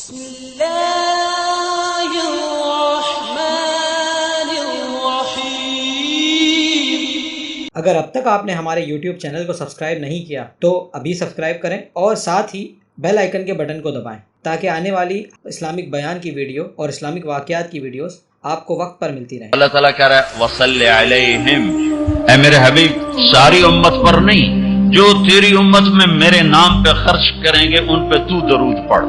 بسم اللہ الرحمن الرحیم۔ اگر اب تک آپ نے ہمارے YouTube چینل کو سبسکرائب نہیں کیا تو ابھی سبسکرائب کریں اور ساتھ ہی بیل آئیکن کے بٹن کو دبائیں تاکہ آنے والی اسلامک بیان کی ویڈیو اور اسلامک واقعات کی ویڈیوز آپ کو وقت پر ملتی رہیں۔ اللہ تعالیٰ کہہ رہا ہے وَصَلِّ عَلَيْهِمْ، اے میرے حبیب ساری امت پر نہیں، جو تیری امت میں میرے نام پہ خرچ کریں گے ان پہ تو درود پڑھ۔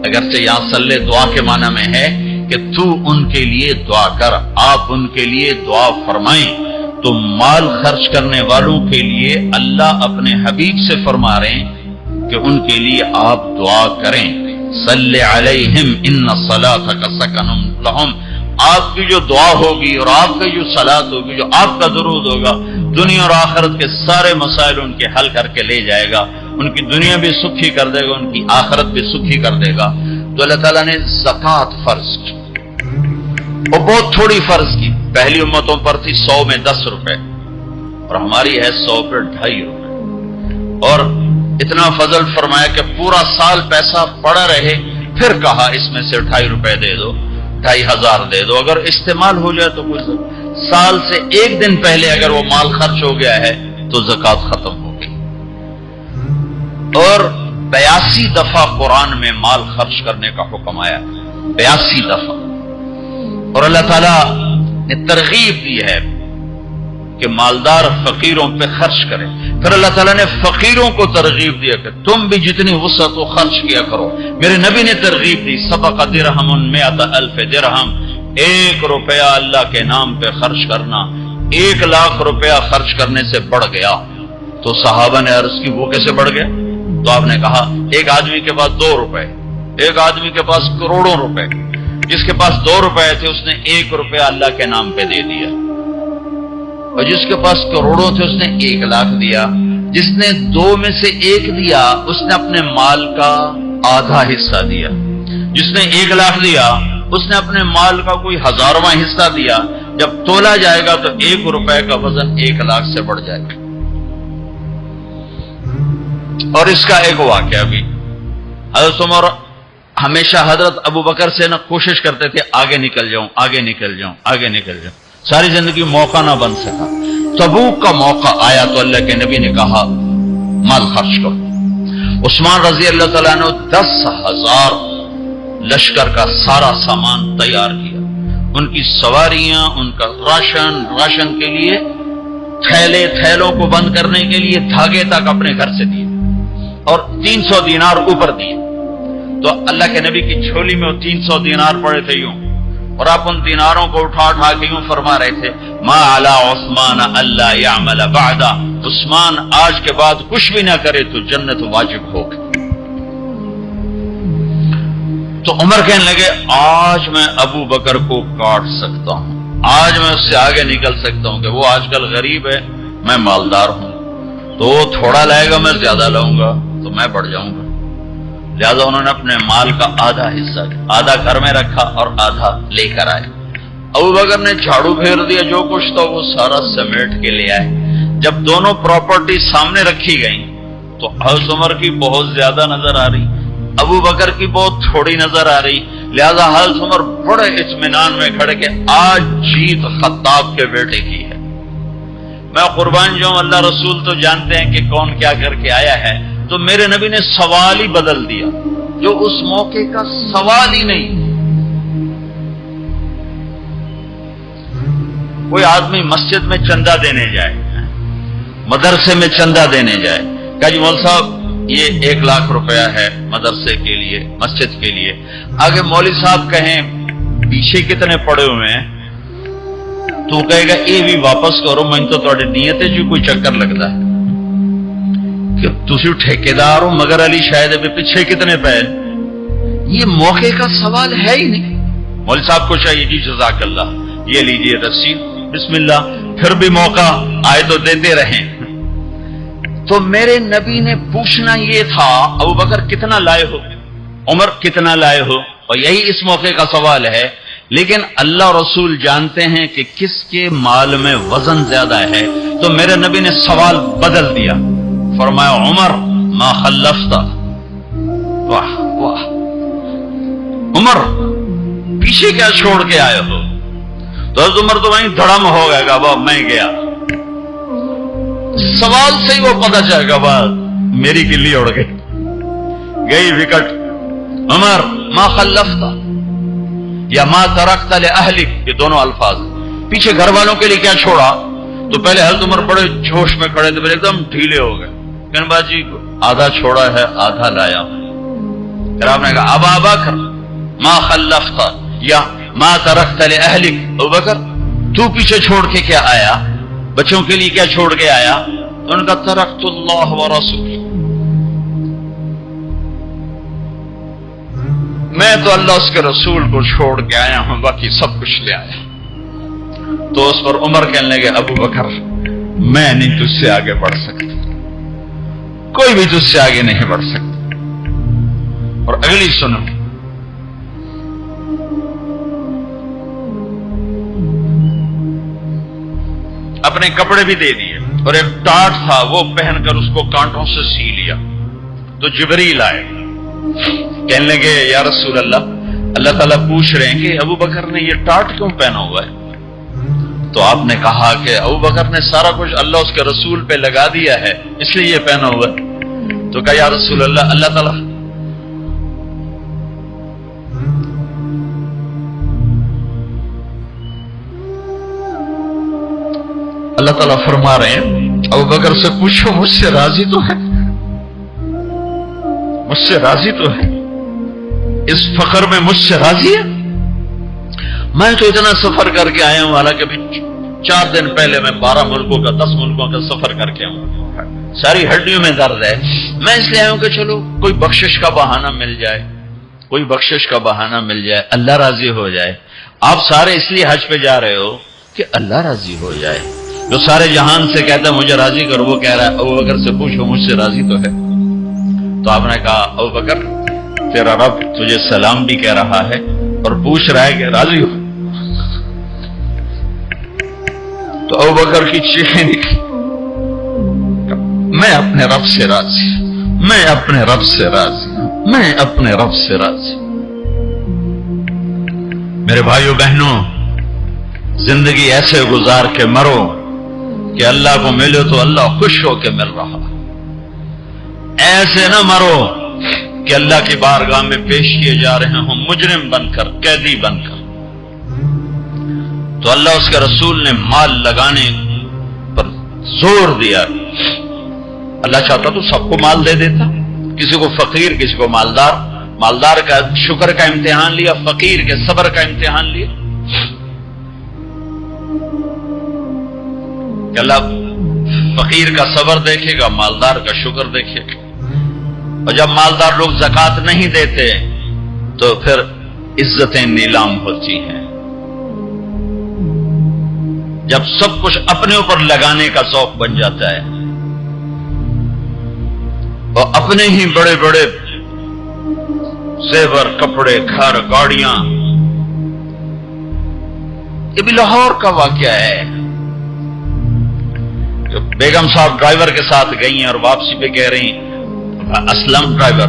اگرچہ یہاں صلی دعا کے معنی میں ہے کہ تو ان کے لیے دعا کر، آپ ان کے لیے دعا فرمائیں۔ تو مال خرچ کرنے والوں کے لیے اللہ اپنے حبیب سے فرما رہے ہیں کہ ان کے لیے آپ دعا کریں۔ صلی علیہم ان صلاتک سکن لہم، آپ کی جو دعا ہوگی اور آپ کی جو صلات ہوگی، جو آپ کا درود ہوگا، دنیا اور آخرت کے سارے مسائل ان کے حل کر کے لے جائے گا، ان کی دنیا بھی سکھی کر دے گا، ان کی آخرت بھی سکھی کر دے گا۔ تو اللہ تعالیٰ نے زکوٰۃ فرض کی اور بہت تھوڑی فرض کی۔ پہلی امتوں پر تھی 100 میں 10 روپے اور ہماری ہے 100 پہ 2.5 روپے، اور اتنا فضل فرمایا کہ پورا سال پیسہ پڑا رہے، پھر کہا اس میں سے 2.5 روپے دے دو، 2,500 دے دو، اگر استعمال ہو جائے تو کوئی سال سے ایک دن پہلے اگر وہ مال خرچ ہو گیا ہے تو زکوٰۃ ختم ہو گئی۔ اور 82 دفعہ قرآن میں مال خرچ کرنے کا حکم آیا، 82 دفعہ، اور اللہ تعالیٰ نے ترغیب دی ہے کہ مالدار فقیروں پہ خرچ کرے۔ پھر اللہ تعالیٰ نے فقیروں کو ترغیب دیا کہ تم بھی جتنی وسعت ہو خرچ کیا کرو۔ میرے نبی نے ترغیب دی، سبق درہم 100,000 درہم، 1 روپیہ اللہ کے نام پہ خرچ کرنا 1,00,000 روپیہ خرچ کرنے سے بڑھ گیا۔ تو صحابہ نے عرض کی وہ کیسے بڑھ گیا؟ تو آپ نے کہا ایک آدمی کے پاس 2 روپے، ایک آدمی کے پاس کروڑوں روپے، جس کے پاس 2 روپے تھے اس نے 1 روپیہ اللہ کے نام پہ دے دیا، اور جس کے پاس کروڑوں تھے اس نے 1,00,000 دیا۔ جس نے 2 میں سے 1 دیا اس نے اپنے مال کا آدھا حصہ دیا، جس نے 1,00,000 دیا اس نے اپنے مال کا کوئی 1000واں حصہ دیا۔ جب تولا جائے گا تو 1 روپے کا وزن 1,00,000 سے بڑھ جائے گا۔ اور اس کا ایک واقعہ بھی، حضرت عمر ہمیشہ حضرت ابو بکر سے نہ کوشش کرتے تھے آگے نکل جاؤں، آگے نکل جاؤں، آگے نکل جاؤں، ساری زندگی موقع نہ بن سکا۔ تبوک کا موقع آیا تو اللہ کے نبی نے کہا مال خرچ کرو۔ عثمان رضی اللہ تعالیٰ نے 10,000 لشکر کا سارا سامان تیار کیا، ان کی سواریاں، ان کا راشن کے لیے تھیلوں کو بند کرنے کے لیے دھاگے تک اپنے گھر سے دیے، اور 300 دینار اوپر دیے۔ تو اللہ کے نبی کی جھولی میں وہ 300 دینار پڑے تھے یوں، اور آپ ان دیناروں کو اٹھا کے یوں فرما رہے تھے ما علی عثمان اللہ یعمل بعدا، عثمان آج کے بعد کچھ بھی نہ کرے تو جنت واجب ہوگی۔ تو عمر کہنے لگے آج میں ابو بکر کو کاٹ سکتا ہوں، آج میں اس سے آگے نکل سکتا ہوں کہ وہ آج کل غریب ہے، میں مالدار ہوں، تو وہ تھوڑا لائے گا میں زیادہ لاؤں گا تو میں بڑھ جاؤں گا۔ لہذا انہوں نے اپنے مال کا آدھا حصہ، آدھا گھر میں رکھا اور آدھا لے کر آئے۔ ابو بکر نے جھاڑو پھیر دیا، جو کچھ تھا وہ سارا سمیٹ کے لے آئے۔ جب دونوں پراپرٹی سامنے رکھی گئیں تو حضرت عمر کی بہت زیادہ نظر آ رہی، ابو بکر کی بہت تھوڑی نظر آ رہی۔ لہذا حضرت عمر بڑے اطمینان میں کھڑے کہ آج جیت خطاب کے بیٹے کی ہے۔ میں قربان جاؤں، اللہ رسول تو جانتے ہیں کہ کون کیا کر کے آیا ہے، تو میرے نبی نے سوال ہی بدل دیا جو اس موقع کا سوال ہی نہیں۔ کوئی آدمی مسجد میں چندہ دینے جائے، مدرسے میں چندہ دینے جائے، کہ جی مول صاحب یہ 1,00,000 روپیہ ہے مدرسے کے لیے، مسجد کے لیے۔ آگے مولوی صاحب کہیں پیچھے کتنے پڑے ہوئے ہیں تو کہے گا یہ بھی واپس کرو، میں تو تھوڑی نیت ہے جو کوئی چکر لگتا ہے کہ تسی ٹھیکیدار ہو، مگر علی شاید پیچھے کتنے پے۔ یہ موقع کا سوال ہے ہی نہیں۔ مولوی صاحب کو چاہیے جی جزاک اللہ، یہ لیجیے رسید، بسم اللہ، پھر بھی موقع آئے تو دیتے رہیں۔ تو میرے نبی نے پوچھنا یہ تھا ابو بکر کتنا لائے ہو، عمر کتنا لائے ہو، اور یہی اس موقع کا سوال ہے۔ لیکن اللہ رسول جانتے ہیں کہ کس کے مال میں وزن زیادہ ہے، تو میرے نبی نے سوال بدل دیا، فرمایا عمر ما خلفتا، واہ واہ، عمر پیچھے کیا چھوڑ کے آئے ہو؟ تو حضرت عمر تو وہیں دھڑم ہو گئے گا، وہ میں گیا، سوال سے ہی وہ پتہ چل گا بات میری گلی اڑ گئی وکٹ۔ عمر ما خلفت یا ما ترکت لأہلک، یہ دونوں الفاظ پیچھے گھر والوں کے لیے کیا چھوڑا؟ تو پہلے حضرت عمر بڑے جوش میں کھڑے تھے، پھر ایک دم ڈھیلے ہو گئے، کہنے با جی آدھا چھوڑا ہے آدھا لایا ہوں۔ پھر آپ نے کہا ابا بکر ما خلفت یا ما ترکت لأہلک، ابو بکر تو پیچھے چھوڑ کے کیا آیا، بچوں کے لیے کیا چھوڑ کے آیا؟ ان کا ترکت اللہ ورسول، میں تو اللہ اس کے رسول کو چھوڑ کے آیا ہوں، باقی سب کچھ لے آیا۔ تو اس پر عمر کہنے لگے ابو بکر میں نہیں تجھ سے آگے بڑھ سکتا، کوئی بھی تجھ سے آگے نہیں بڑھ سکتا۔ اور اگلی سنو، اپنے کپڑے بھی دے دیے اور ایک ٹاٹ تھا وہ پہن کر اس کو کانٹوں سے سی لیا۔ تو جبریل آئے، کہنے لگے یا رسول اللہ، اللہ تعالیٰ پوچھ رہے ہیں کہ ابو بکر نے یہ ٹاٹ کیوں پہنا ہوا ہے؟ تو آپ نے کہا کہ ابو بکر نے سارا کچھ اللہ اس کے رسول پہ لگا دیا ہے اس لیے یہ پہنا ہوا ہے۔ تو کہا یا رسول اللہ، اللہ تعالیٰ فرما رہے ہیں ابو بکر سے پوچھو مجھ سے راضی تو ہے، مجھ سے راضی تو ہے، اس فخر میں مجھ سے راضی ہے؟ میں تو اتنا سفر کر کے آیا ہوں، حالانکہ 4 دن پہلے میں 12 ملکوں کا 10 ملکوں کا سفر کر کے ہوں، ساری ہڈیوں میں درد ہے، میں اس لیے آیا ہوں کہ چلو کوئی بخشش کا بہانہ مل جائے، کوئی بخشش کا بہانہ مل جائے، اللہ راضی ہو جائے۔ آپ سارے اس لیے حج پہ جا رہے ہو کہ اللہ راضی ہو جائے۔ جو سارے جہان سے کہتا ہے مجھے راضی کرو، وہ کہہ رہا ہے ابو بکر سے پوچھو مجھ سے راضی تو ہے۔ تو آپ نے کہا ابو بکر تیرا رب تجھے سلام بھی کہہ رہا ہے اور پوچھ رہا ہے کہ راضی ہو؟ تو ابو بکر کی چیخیں نکلی، میں اپنے رب سے راضی، میں اپنے رب سے راضی، میں اپنے رب سے راضی۔ میرے بھائیوں بہنوں، زندگی ایسے گزار کے مرو کہ اللہ کو ملو تو اللہ خوش ہو کے مل رہا، ایسے نہ مرو کہ اللہ کی بارگاہ میں پیش کیے جا رہے ہوں مجرم بن کر، قیدی بن کر۔ تو اللہ اس کے رسول نے مال لگانے پر زور دیا۔ اللہ چاہتا تو سب کو مال دے دیتا، کسی کو فقیر کسی کو مالدار، مالدار کا شکر کا امتحان لیا، فقیر کے صبر کا امتحان لیا۔ کہ اللہ فقیر کا صبر دیکھے گا، مالدار کا شکر دیکھے گا۔ اور جب مالدار لوگ زکوٰۃ نہیں دیتے تو پھر عزتیں نیلام ہوتی ہیں۔ جب سب کچھ اپنے اوپر لگانے کا ذوق بن جاتا ہے اور اپنے ہی بڑے بڑے زیور، کپڑے، گھر، گاڑیاں۔ یہ بھی لاہور کا واقعہ ہے، بیگم صاحب ڈرائیور کے ساتھ گئی ہیں اور واپسی پہ کہہ رہی ہیں اسلم ڈرائیور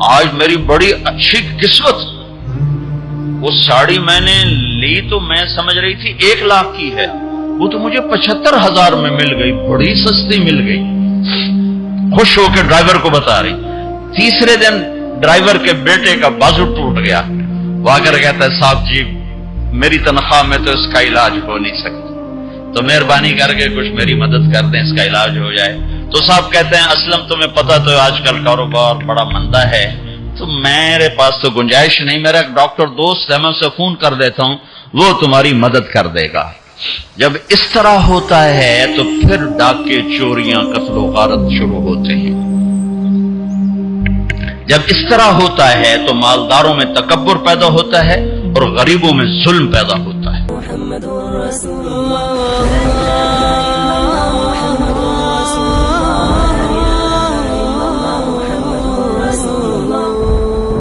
آج میری بڑی اچھی قسمت، وہ ساڑی میں نے لی تو میں سمجھ رہی تھی 1 لاکھ کی ہے، وہ تو مجھے 75,000 میں مل گئی، بڑی سستی مل گئی۔ خوش ہو کے ڈرائیور کو بتا رہی۔ تیسرے دن ڈرائیور کے بیٹے کا بازو ٹوٹ گیا، وہ آ کر کہتا ہے صاحب جی میری تنخواہ میں تو اس کا علاج ہو نہیں سکتا، تو مہربانی کر کے کچھ میری مدد کر دیں، اس کا علاج ہو جائے۔ تو صاحب کہتے ہیں اسلم تمہیں پتا تو آج کل کاروبار بڑا مندہ ہے، تو میرے پاس تو گنجائش نہیں، میرا ایک ڈاکٹر دوست ہے میں اسے فون کر دیتا ہوں، وہ تمہاری مدد کر دے گا۔ جب اس طرح ہوتا ہے تو پھر ڈاکے، چوریاں، قتل و غارت شروع ہوتے ہیں۔ جب اس طرح ہوتا ہے تو مالداروں میں تکبر پیدا ہوتا ہے اور غریبوں میں ظلم پیدا ہوتا ہے۔